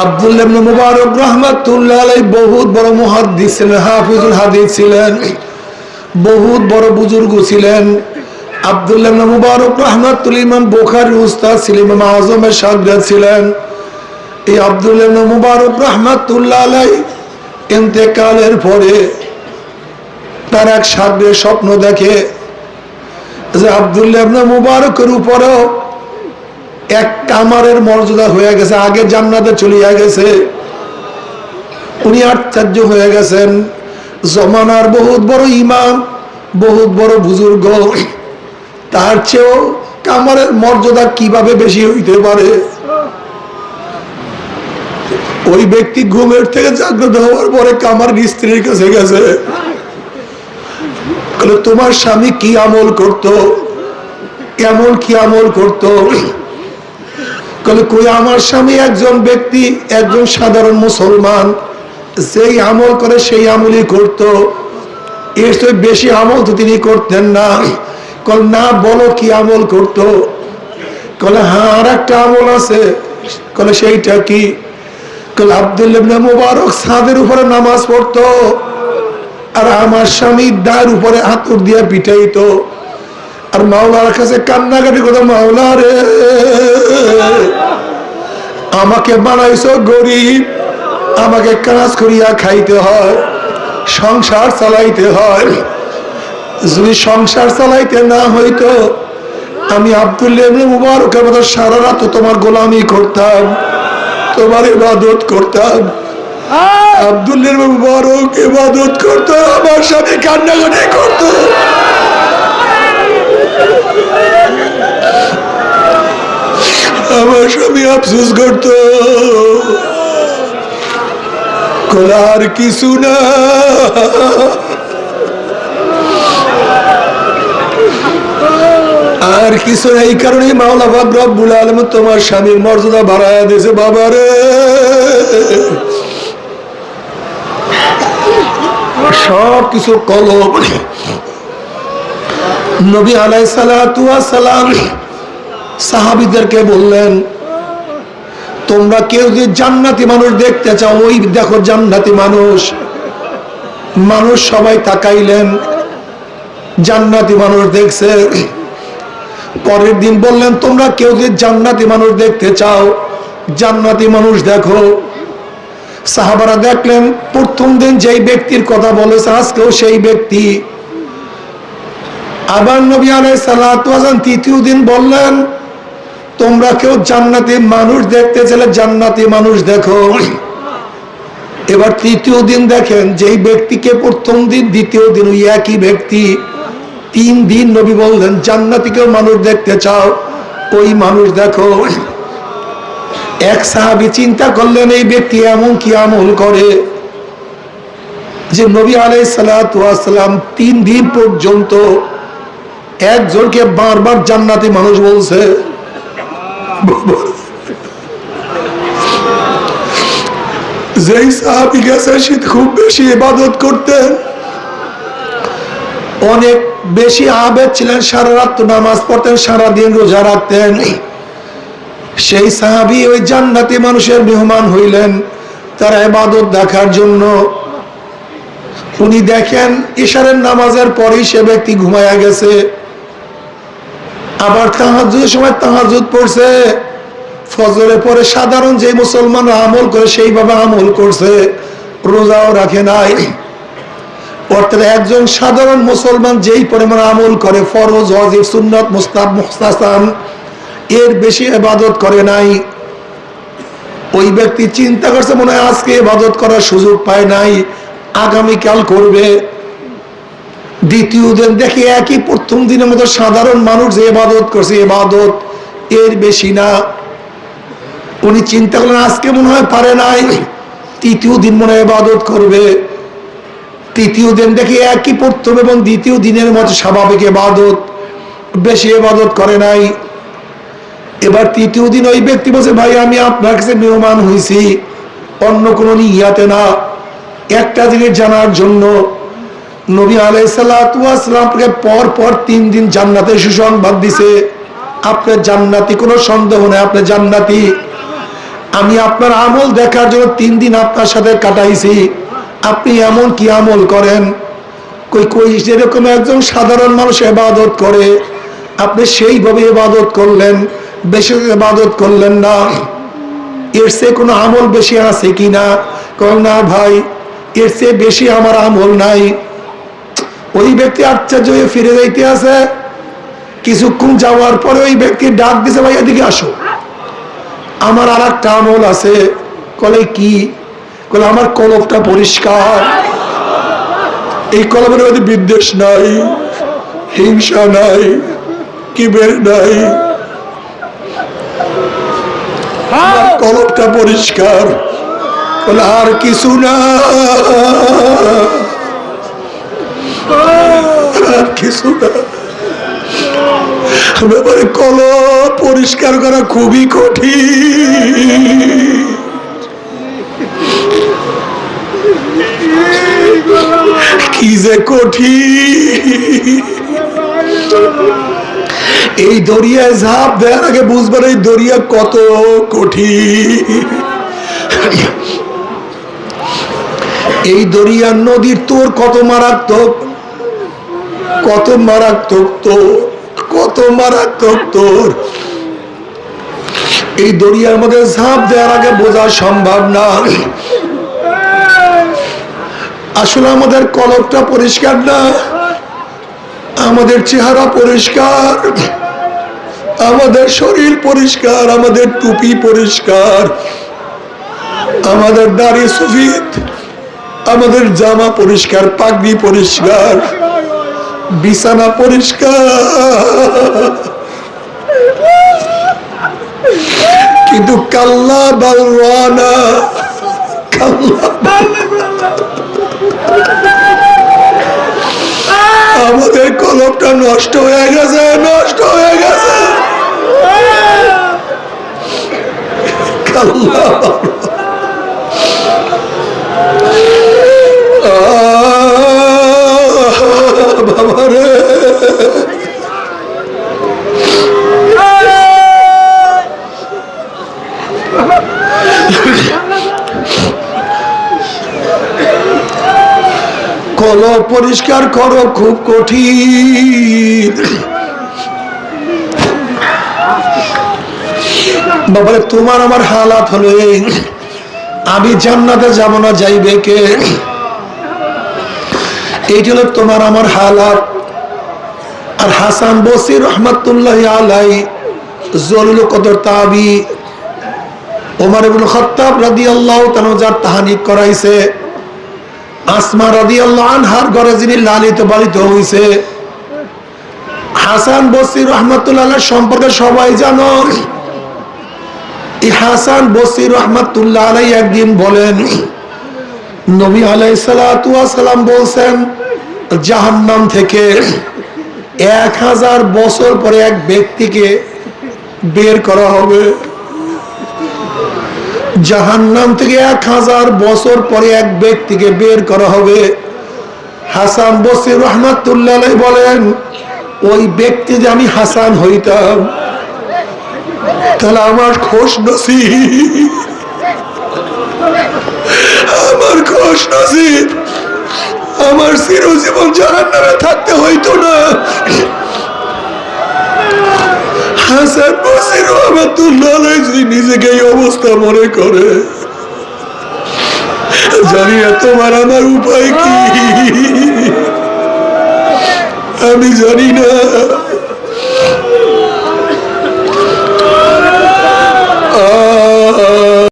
আব্দুল্লাহ ইবনে মুবারক রাহমাতুল্লাহ আলাইহি বহুত বড় মুহাদ্দিস ছিলেন, হাফিজুল হাদিস ছিলেন, বহুত বড় বুজুর্গ ছিলেন। আব্দুল্লাহ ইবনে মুবারক রাহমাতুল্লাহ ইমাম বুখারীর উস্তাদ ছিলেন, ইমাম আযমের শাগির্দ ছিলেন। এই আব্দুল্লাহ ইবনে মুবারক রাহমাতুল্লাহ আলাইহি ইন্তেকালের পরে তার এক শাগির্দ স্বপ্ন দেখে যে আব্দুল্লাহ ইবনে মুবারকের উপরেও এক কামারের মর্যাদা হয়ে গেছে, আগে জান্নাতে চলিয়া গেছে। উনি আশ্চর্য হয়ে গেছেন, জমানার বহুত বড় ইমাম, বহুত বড় বুজুর্গ, তার চেয়েও কামারের মর্যাদা কিভাবে বেশি হইতে পারে? ওই ব্যক্তি ঘুমের থেকে জাগ্রত হওয়ার পরে কামার স্ত্রীর কাছে গেছে, তোমার স্বামী কি আমল করতো, কেমন কি আমল করতো? কই আমার স্বামী একজন ব্যক্তি, একজন সাধারণ মুসলমান, যেই আমল করে সেই আমলই করত, এর চেয়ে বেশি আমল তো তিনি করতেন না। কল না, বলো কি আমল করত? কলে হ্যাঁ, আর একটা আমল আছে। কলে সেইটা কি? কলে আব্দুল্লাহ ইবনে মুবারক ছাদের উপরে নামাজ পড়তো, আর আমার স্বামী দায়ের উপরে হাতুড় দিয়ে পিটাইতো, আর মাওলার কাছে কান্নাকাটি করতো, মাওলা রে আমাকে বানাইছো গরিব, আমাকে কাজ করিয়া খাইতে হয়, সংসার চালাইতে হয়। যদি সংসার চালাইতে না হইতো আমি আব্দুল্লাহ ইবনে মুবারকের মতো সারা রাত তোমার গোলামি করতাম, তোমার ইবাদত করতাম। আব্দুল্লাহ ইবনে মুবারক ইবাদত করতো, আমার সাথে কান্নাকাটি করতো। আমার স্বামী আফসোস করত, আর কিছু না, আর কিছু না। এই কারণে মাওলা পাক রব্বুল আলামিন তোমার স্বামীর মর্যাদা বাড়ায়া দিয়েছে। বাবারে, সব কিছু কলম। নবী আলাইহিস সালাতু ওয়াস সালাম সাহাবীদেরকে বললেন, তোমরা কেউ যে জান্নাতি মানুষ দেখতে চাও, ওই দেখো জান্নাতি মানুষ। মানুষ সবাই তাকাইলেন, জান্নাতি মানুষ দেখছে। পরের দিন বললেন, তোমরা কেউ যে জান্নাতি মানুষ দেখতে চাও, জান্নাতি মানুষ দেখো। সাহাবারা দেখলেন, প্রথম দিন যেই ব্যক্তির কথা বলেছে আজকেও সেই ব্যক্তি। আবার নবী আলাইহিস সালাতু ওয়াস সালাম তৃতীয় দিন বললেন, তোমরা কেউ জান্নাতি মানুষ দেখতে চাইলে জান্নাতি মানুষ দেখো। এবার তৃতীয় দিন দেখেন, যেই ব্যক্তিকে প্রথম দিন দ্বিতীয় দিন ওই একই ব্যক্তি, 3 দিন নবী বললেন, জান্নাতি কেউ মানুষ দেখতে চাও, ওই মানুষ দেখো। এক সাহাবী চিন্তা করলেন, এই ব্যক্তি এমন কি আমল করে যে নবী আলাইহিস সালাতু ওয়াস সালাম 3 দিন পর্যন্ত একজনকে বারবার জান্নাতি মানুষ বলছে। যেই সাহাবী গেছে সে খুব বেশি ইবাদত করতেন, অনেক বেশি আবেদ ছিলেন, সারা রাত নামাজ পড়তেন, সারাদিন রোজা রাখতেন। সেই সাহাবী ওই জান্নাতি মানুষের মেহমান হইলেন তার ইবাদত দেখার জন্য। উনি দেখেন ইশারের নামাজের পরেই সে ব্যক্তি ঘুমায়া গেছে। আবার তাহাজ্জুদের সময় তাহাজ্জুদ পড়ছে, ফজরের পরে সাধারণ যে মুসলমানরা আমল করে সেইভাবে আমল করছে, রোজাও রাখে নাই। অর্থাৎ একজন সাধারণ মুসলমান যেই পরিমাণ আমল করে, ফরজ, ওয়াজিব, সুন্নাত, মুস্তাহাব, মুস্তাহসান, এর বেশি ইবাদত করে নাই। ওই ব্যক্তি চিন্তা করছে, মনে হয় আজকে ইবাদত করার সুযোগ পায় নাই, আগামীকাল করবে। দ্বিতীয় দিন দেখি একই প্রথম দিনের মতো সাধারণ মানুষ যে ইবাদত করছে, ইবাদত এর বেশি না। উনি চিন্তা করলেন আজকে মনে হয় পারে নাই, তৃতীয় দিন মনে হয় ইবাদত করবে। তৃতীয় দিন দেখি একই প্রথম এবং দ্বিতীয় দিনের মতো স্বাভাবিক ইবাদত, বেশি ইবাদত করে নাই। এবার তৃতীয় দিন ওই ব্যক্তি বলছে, ভাই আমি আপনার কাছে মেহমান হয়েছি, অন্য কোনো নিয়াতে না, একটা জিনিস জানার জন্য। নবী আলাইহিস সালাতু ওয়াস সালামকে পর পর 3 দিন জান্নাতের সুসংবাদ দিছে, আপনি জান্নাতি, কোনো সন্দেহ নেই আপনি জান্নাতি। আমি আপনার আমল দেখার জন্য 3 দিন আপনার সাথে কাটাইছি, আপনি এমন কি আমল করেন? কই যেরকম একজন সাধারণ মানুষ ইবাদত করে আপনি সেইভাবে ইবাদত করলেন, বেশি ইবাদত করলেন না। এর চেয়ে কোনো আমল বেশি আছে কিনা? না ভাই, এর চেয়ে বেশি আমার আমল নাই। ওই ব্যক্তি আশ্চর্য হয়ে ফিরে যাইতে আছে। কিছুক্ষণ যাওয়ার পরে ওই ব্যক্তি ডাক দিছে, ভাই এদিকে আসো, আমার আর একটা আমল আছে। কলে কি? কলে আমার কলবটা পরিষ্কার, এই কলমের মধ্যে বিদ্বেষ নাই, হিংসা নাই, কিবের নাই, আমার কলবটা পরিষ্কার। বলে আর কিছু না, আর কিছু না। ব্যাপারে কলব পরিষ্কার করা খুবই কঠিন। কি যে কঠিন! এই দরিয়ায় ঝাঁপ দেওয়ার আগে বুঝবেন এই দরিয়া কত কঠিন। এই দরিয়ার নদীর তোর কত মারাত্মক, কত মারাত্মক তোর, কত মারাত্মক তোর। এই দরিয়ার মধ্যে ঝাঁপ দেওয়ার আগে বোঝা সম্ভব না। আসলে আমাদের কলবটা পরিষ্কার না, আমাদের চেহারা পরিষ্কার, আমাদের শরীর পরিষ্কার, আমাদের টুপি পরিষ্কার, আমাদের দাড়ি সফেদ, আমাদের জামা পরিষ্কার, পাগড়ি পরিষ্কার, বিছানা পরিষ্কার। কিন্তু কাল্লা বালওয়ানা, আমাদের কলবটা নষ্ট হয়ে গেছে, নষ্ট হয়ে গেছে। কাল্লা বাবা রে, কলব পরিষ্কার করো, খুব কঠিন। বাবারে তোমার আমার হালাত হলো এই, আমি জান্নাতে যাব না, যাইবে কে? এইটা হলো তোমার আমার হালাত। আর হাসান বসরি রহমাতুল্লাহি আলাইহি জলিল কদর তাবি, ওমর ইবনে খাত্তাব রাদিয়াল্লাহু তাআলা যার তাহনিক করাইছে, আসমা রাদিয়াল্লাহু আনহার ঘরে যিনি লালিত পালিত হইছে, হাসান বসরি রহমাতুল্লাহ আলাইহি সম্পর্কে সবাই জানো। এই হাসান বসরি রহমাতুল্লাহ আলাইহি একদিন বলেন, নবী আলাইহিস সালাতু ওয়াস সালাম বলছেন, জাহান্নাম থেকে 1000 বছর পরে এক ব্যক্তিকে বের করা হবে। জাহান্নাম থেকে 1000 বছর পরে এক ব্যক্তিকে বের করা হবে। হাসান বসরি রহমাতুল্লাহ আলাইহি বলেন, ওই ব্যক্তি যে আমি হাসান হইতাম, তাহলে আমার খোশ নসিব, আমার খোশ নসিব, আমার চিরজীবন জাহান্নামে থাকতে হইতো না। হাসান বসরি রহমাতুল্লাহ আলাইহি যদি নিজেকে এই অবস্থা মনে করে, জানি না তোমার আমার উপায় কি, আমি জানি না।